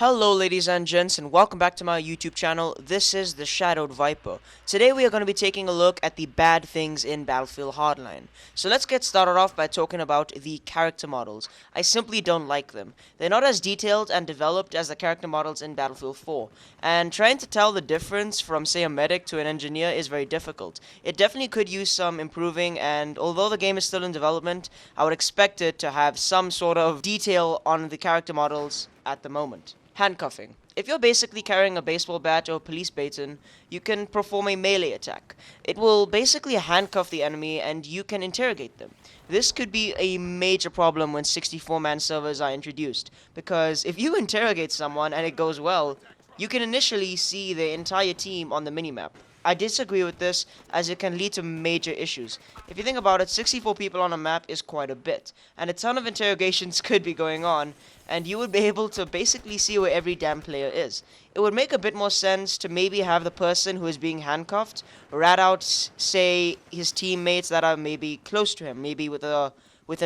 Hello ladies and gents, and welcome back to my YouTube channel. This is the AShadowedViper. Today we are going to be taking a look at the bad things in Battlefield Hardline. So let's get started off by talking about the character models. I simply don't like them. They're not as detailed and developed as the character models in Battlefield 4, and trying to tell the difference from, say, a medic to an engineer is very difficult. It definitely could use some improving, and although the game is still in development, I would expect it to have some sort of detail on the character models at the moment. Handcuffing. If you're basically carrying a baseball bat or a police baton, you can perform a melee attack. It will basically handcuff the enemy and you can interrogate them. This could be a major problem when 64-man servers are introduced, because if you interrogate someone and it goes well, you can initially see the entire team on the minimap. I disagree with this, as it can lead to major issues. If you think about it, 64 people on a map is quite a bit, and a ton of interrogations could be going on, and you would be able to basically see where every damn player is. It would make a bit more sense to maybe have the person who is being handcuffed rat out, say, his teammates that are maybe close to him, maybe within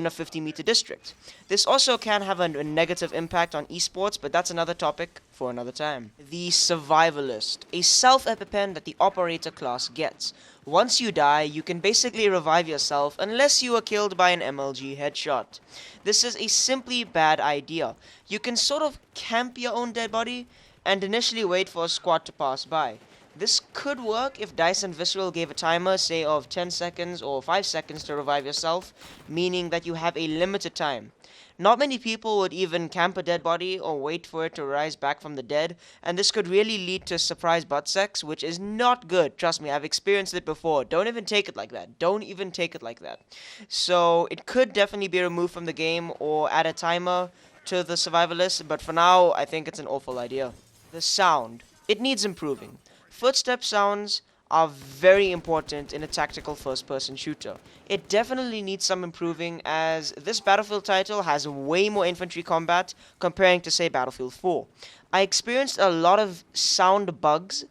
a 50-meter district. This also can have a negative impact on esports, but that's another topic for another time. The Survivalist, a self-epipen that the operator class gets. Once you die, you can basically revive yourself unless you are killed by an MLG headshot. This is a simply bad idea. You can sort of camp your own dead body and initially wait for a squad to pass by. This could work if DICE and Visceral gave a timer, say, of 10 seconds or 5 seconds to revive yourself, meaning that you have a limited time. Not many people would even camp a dead body or wait for it to rise back from the dead, and this could really lead to surprise butt sex, which is not good. Trust me, I've experienced it before. Don't even take it like that. Don't even take it like that. So it could definitely be removed from the game or add a timer to the Survivalist, but for now, I think it's an awful idea. The sound. It needs improving. Footstep sounds are very important in a tactical first-person shooter. It definitely needs some improving, as this Battlefield title has way more infantry combat comparing to, say, Battlefield 4. I experienced a lot of sound bugs,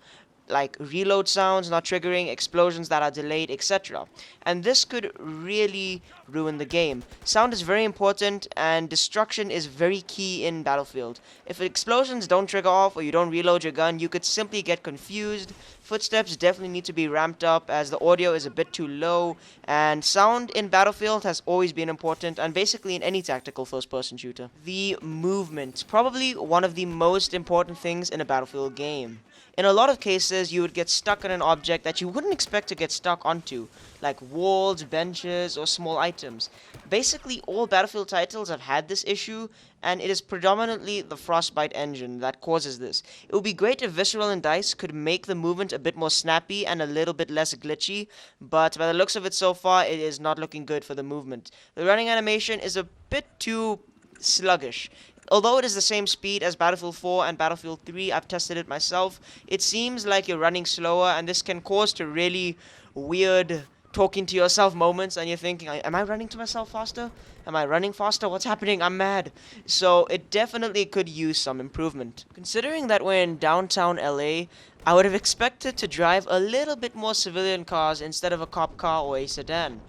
like reload sounds not triggering, explosions that are delayed, etc. And this could really ruin the game. Sound is very important, and destruction is very key in Battlefield. If explosions don't trigger off or you don't reload your gun, you could simply get confused. Footsteps definitely need to be ramped up, as the audio is a bit too low, and sound in Battlefield has always been important, and basically in any tactical first-person shooter. The movement, probably one of the most important things in a Battlefield game. In a lot of cases, you would get stuck on an object that you wouldn't expect to get stuck onto, like walls, benches, or small items. Basically, all Battlefield titles have had this issue, and it is predominantly the Frostbite engine that causes this. It would be great if Visceral and DICE could make the movement a bit more snappy and a little bit less glitchy, but by the looks of it so far, it is not looking good for the movement. The running animation is a bit too sluggish. Although it is the same speed as Battlefield 4 and Battlefield 3, I've tested it myself, it seems like you're running slower, and this can cause to really weird talking to yourself moments, and you're thinking, am I running to myself faster? Am I running faster? What's happening? I'm mad. So it definitely could use some improvement. Considering that we're in downtown LA, I would have expected to drive a little bit more civilian cars instead of a cop car or a sedan.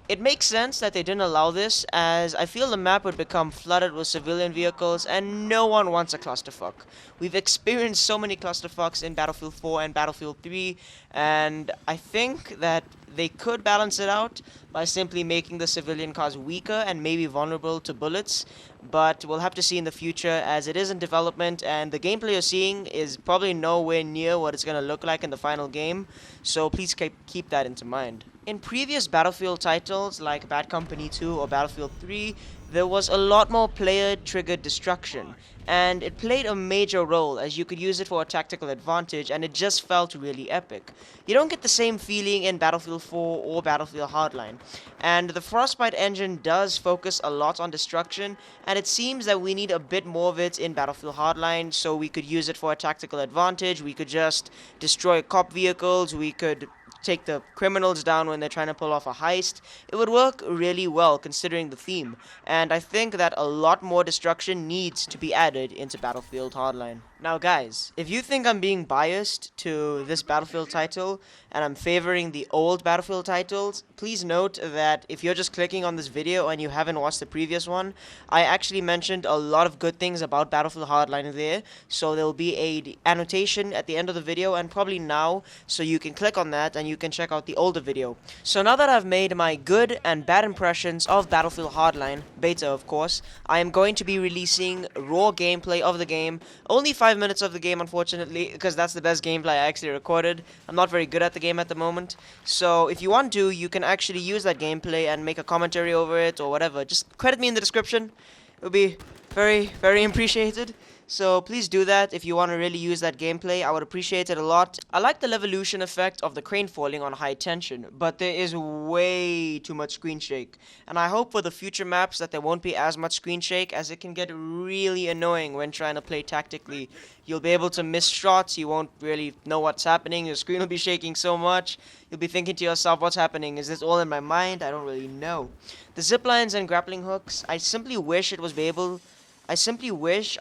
It makes sense that they didn't allow this, as I feel the map would become flooded with civilian vehicles, and no one wants a clusterfuck. We've experienced so many clusterfucks in Battlefield 4 and Battlefield 3, and I think that they could balance it out by simply making the civilian cars weaker and maybe vulnerable to bullets, but we'll have to see in the future, as it is in development, and the gameplay you're seeing is probably nowhere near what it's going to look like in the final game, so please keep that into mind. In previous Battlefield titles, like Bad Company 2 or Battlefield 3, there was a lot more player-triggered destruction, and it played a major role, as you could use it for a tactical advantage, and it just felt really epic. You don't get the same feeling in Battlefield 4 or Battlefield Hardline, and the Frostbite engine does focus a lot on destruction, and it seems that we need a bit more of it in Battlefield Hardline, so we could use it for a tactical advantage. We could just destroy cop vehicles, we could take the criminals down when they're trying to pull off a heist. It would work really well considering the theme, and I think that a lot more destruction needs to be added into Battlefield Hardline. Now guys, if you think I'm being biased to this Battlefield title and I'm favoring the old Battlefield titles, please note that if you're just clicking on this video and you haven't watched the previous one, I actually mentioned a lot of good things about Battlefield Hardline there, so there will be a annotation at the end of the video and probably now, so you can click on that and you can check out the older video. So now that I've made my good and bad impressions of Battlefield Hardline, beta of course, I am going to be releasing raw gameplay of the game, only 5 minutes of the game unfortunately, because that's the best gameplay I actually recorded. I'm not very good at the game at the moment, so if you want to, you can actually use that gameplay and make a commentary over it or whatever. Just credit me in the description. It would be very appreciated. So please do that if you want to really use that gameplay. I would appreciate it a lot. I like the levolution effect of the crane falling on high tension, but there is way too much screen shake. And I hope for the future maps that there won't be as much screen shake, as it can get really annoying when trying to play tactically. You'll be able to miss shots, you won't really know what's happening, your screen will be shaking so much. You'll be thinking to yourself, what's happening? Is this all in my mind? I don't really know. The zip lines and grappling hooks, I simply wish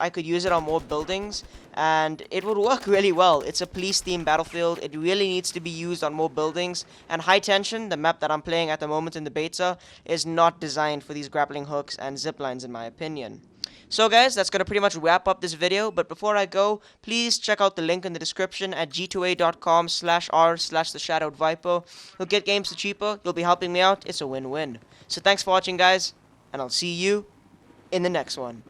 I could use it on more buildings, and it would work really well. It's a police-themed battlefield. It really needs to be used on more buildings, and High Tension, the map that I'm playing at the moment in the beta, is not designed for these grappling hooks and zip lines in my opinion. So guys, that's going to pretty much wrap up this video, but before I go, please check out the link in the description at g2a.com/r/theshadowedviper. You'll get games for cheaper, you'll be helping me out, it's a win-win. So thanks for watching guys, and I'll see you in the next one.